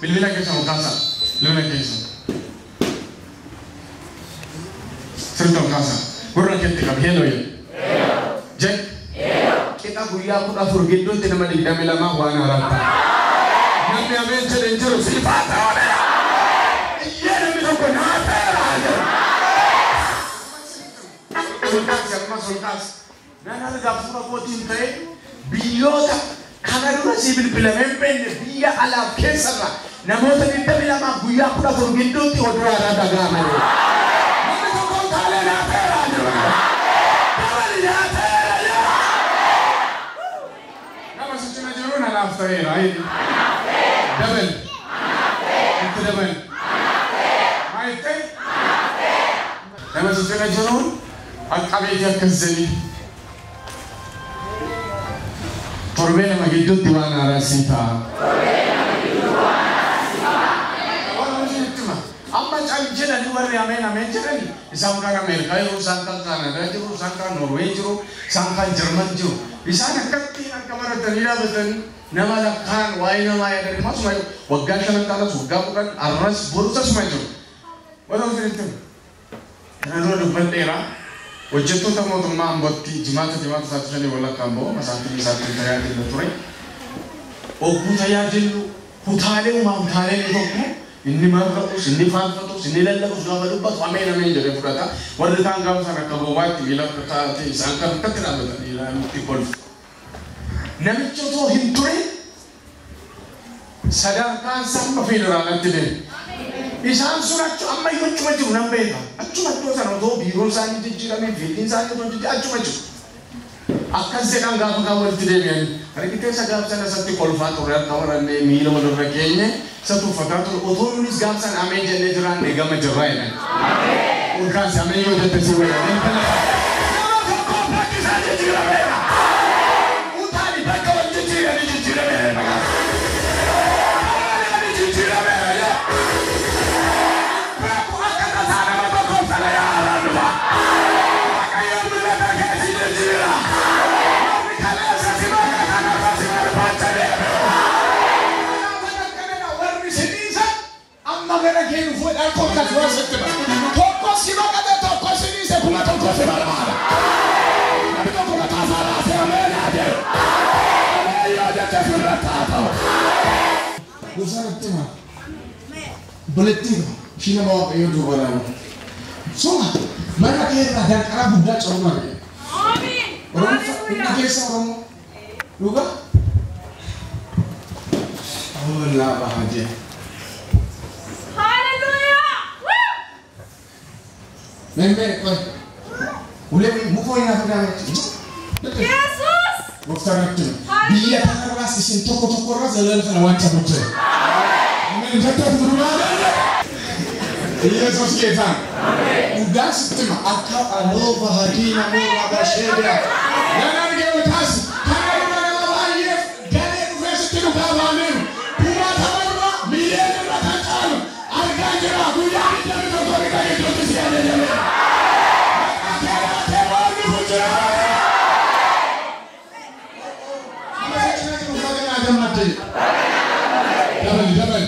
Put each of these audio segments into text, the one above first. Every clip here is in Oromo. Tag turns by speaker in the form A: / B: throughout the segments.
A: بالبلا كيسا مكاسا لونا كيسا سرطة مكاسا برا كنتك هيلو يا جاك kita guya aku dah furgit tu tidak mandi kami lama wana rata kami amen celencer sifat awalnya iya demi aku nata aja sulkas yang mas sulkas nana ada dapur aku cintai biota karena dulu sih bila mempen dia alam kesara namun tadi kami lama guya aku dah furgit tu tiada orang ada gama ni kami tu kau kale nata aja kami nata after it, right? Double. Into double. Right? Nama sudah jalan. Kami dia kenzeli. Perbeza begitu tuan arasita. Amma cari jalan luar ni amen jalan. Sangka Amerika, sangka Kanada, sangka Norway, sangka Jerman ju. Di sana ketika kamar terlihat betul. Nama lakhan, why nama ya dari mas mayu, waggan kanan kanan suga bukan arras bursa mayu. Walau itu, karena dulu bentera, wajib tu tamu tu mambat di jemaat satu jadi wala kambo, masatu saya di luar. Oh saya di hutale ni tu, ini marus, ini farfatus, ini lelakus, nama lupa kami nama jadi berkata, warga tangga sana kambo wati, ilah kata sangkar ketera betul, ilah tipol. Namicho to hinturi sadarkan sama federal nanti isan surat amma yo cuma nambe cuma to sana do biro sani jira me filin sani to cuma akan sedang gak kawal tidak men hari kita sagap sana satu kolfator ya kawaran ne milo modor rakenya satu fatator otonulis gamsan amen jenne jiran ne gama jirai ne amen ukan amen yo jette siwa ne Beletir, sini mau ke YouTube orang. Soalnya, mana kita dan Arab budak orang ni. Orang ini kisah orang, lupa? Allah bahagia.
B: Haleluya!
A: Member, boleh muka ini apa dah?
B: Yesus!
A: Bukan itu. Dia tak keras isin toko ras jalan sana wancar betul. Amin. Jatuh berumah. Yesus kita. Udah sistem akal alo bahadina mula basyada. Jangan kita tas. Kalau kita bayar, gaya universiti itu kawanin. Pura tahu miliar berkacau. Harga jerah bulan dari doktor kita itu siapa jadi. Akhirnya terbaru bukan. Jalan.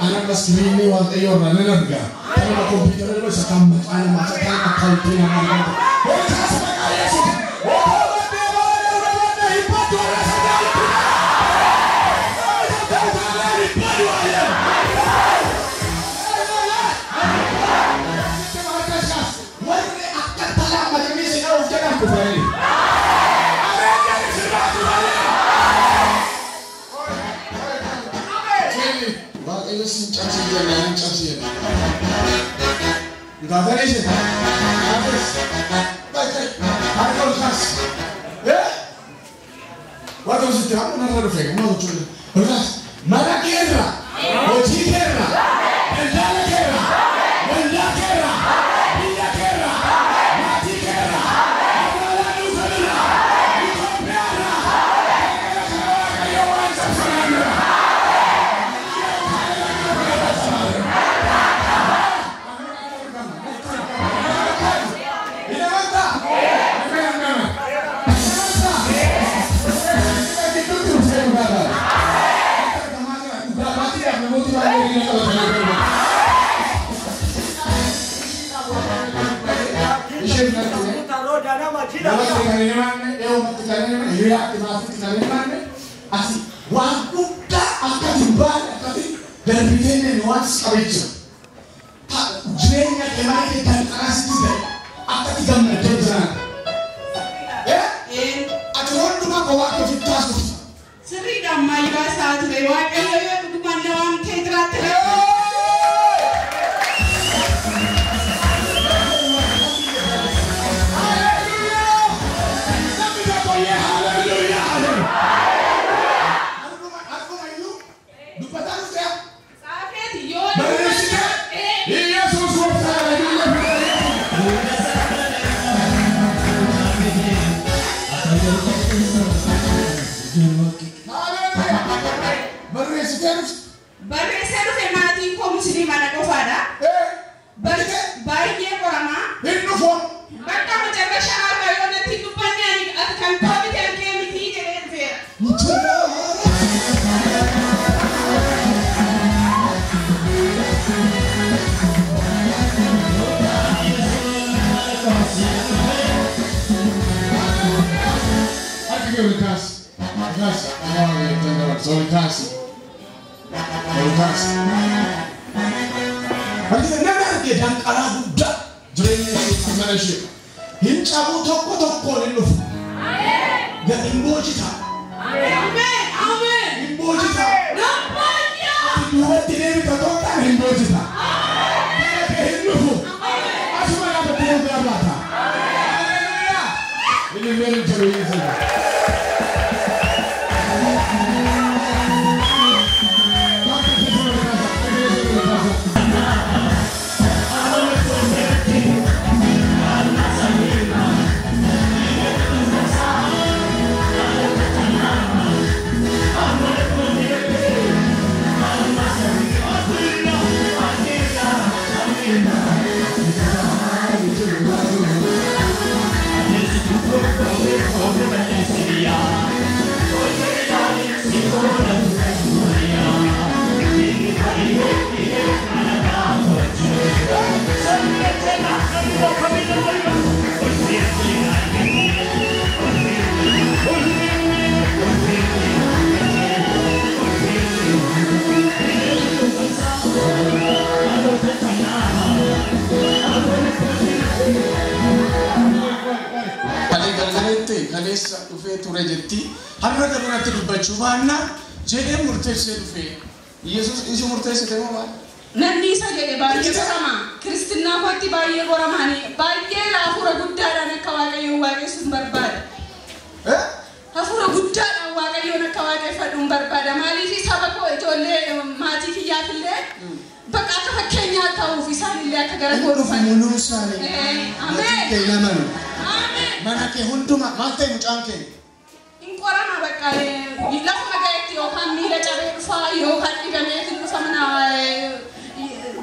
A: Anak mas ini waktu itu orang nerga. Kalau komputer itu sekam anak masa kan akal punya anak. Oh sampai kaya sih. Oh dia hebat tu orang saja. Enggak ada sih. Habis. Baca. Aku khas. Ya. Waktu situ aku nara refleks, mau cuci. Beras, mana kira? Oji kira, benda kira, benda kira, benda kira, mati kira. Apa lagi kira? Ikut merah. Kayak orang sebenarnya. Ini apa?
B: Seri dah mai bahasa tu lewat kalau tu mana orang tetra tetra. Berreserus emati como si mana kofada. Baik dia korama. Baka macam syahar kayo na tinupanya ni at kan kami yang kami tidak ver.
A: Bagi nana dia dan kalau budak jurenya itu mana sih? Hincabu toko ni lu. Ya imboji ta.
B: Amen. Amen.
A: Imboji ta.
B: Nampaknya.
A: Dua tidak kita total imboji ta. Hindu. Asma apa dia berapa ta? Haleluya. Ini meri jurenya saja. Kalesa tufe turejetti harra dabana tibachu bana jede murtese tufe Yesus isu murtese tema
B: Nanti saja deh bayi sama Kristina pati bayi orang mana bayi lah pura gudara nak kawaga yang wagai sumber bad. Pura gudara wagai yang nak kawagai fadum berbada mali si sahabat kau itu le mati kiya kile. Baka apa Kenya tahu visa ni le kagara koru fan. Amen. Amen.
A: Mana ke hundu mate mucangke.
B: Ingkoran apa kali? Ilah magai tiok kami le cabai fa yo hati kami itu sama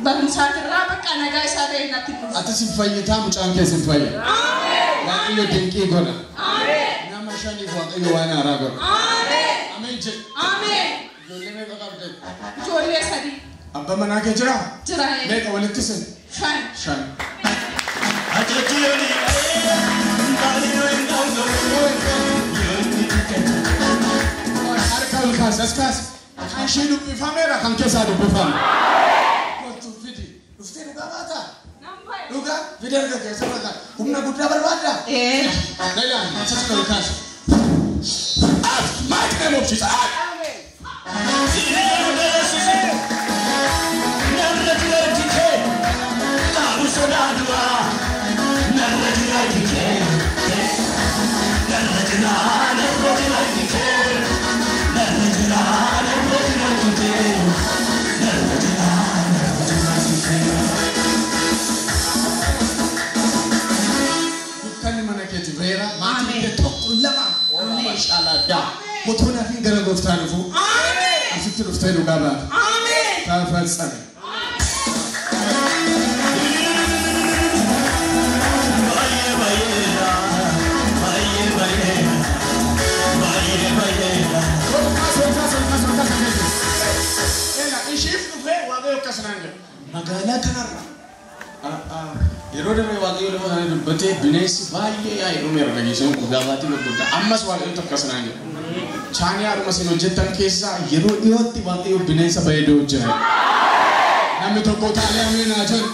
B: bangsa terlalu kan agak sadar nanti.
A: Atas simfaya mucangke simfaya.
B: Amen.
A: Yang iyo dengki gona.
B: Amen.
A: Nama shani buat iyo wana raga.
B: Amen.
A: Amen.
B: Amen.
A: Jole me kau kapten.
B: Jole sadi.
A: Abba mana ke cerah?
B: Cerah.
A: Mereka walid kisen.
B: Shan.
A: Shan. Arkal kas. Kanshi lupi famera kan kesa lupi fam. Kontu vidi. Ufte luka bata.
B: Nampai.
A: Luka video luka kesa bata. Umna gudra berbada. Naya sakal kas. Mighty name of Jesus. Amen. galeera maatiin kee tokko lama maashaallah motoona fi gara gooftaa dhufu asitti dhuftee dhugaa baata taafalsame magaalaa kanarra yeroo daree waaqayyo lafa kana dubbatee bineensi baay'ee yaa'ee meera geessuun gurgaabaatii gurguddaa ammas waaqayyo tokko sanaan jedhu chaanii haadhuma isin hojjettan keessaa yeroo dhiyootti waaqayyo bineensa bareedoo hojjeta namni tokko taalee ameen haa jedhu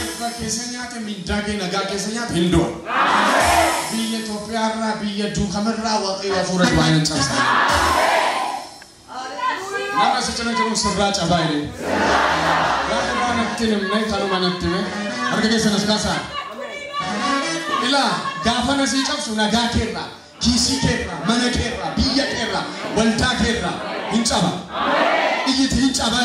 A: eebba keessa nyaate mindaa kee nagaa keessa nyaate hin du'a biyya Itoophiyaarraa biyya duukamirraa waaqayyo hafuura du'aanan cabsaa nama si cina jiru sirraa cabaa jedhee Tinem naik kalau mana tinem, harga kesan sekasa. Ila, gafan nasi cap suna gakera, kisi kera, mana kera, biya kera, walta kera, hincaba. Ijit hincaba.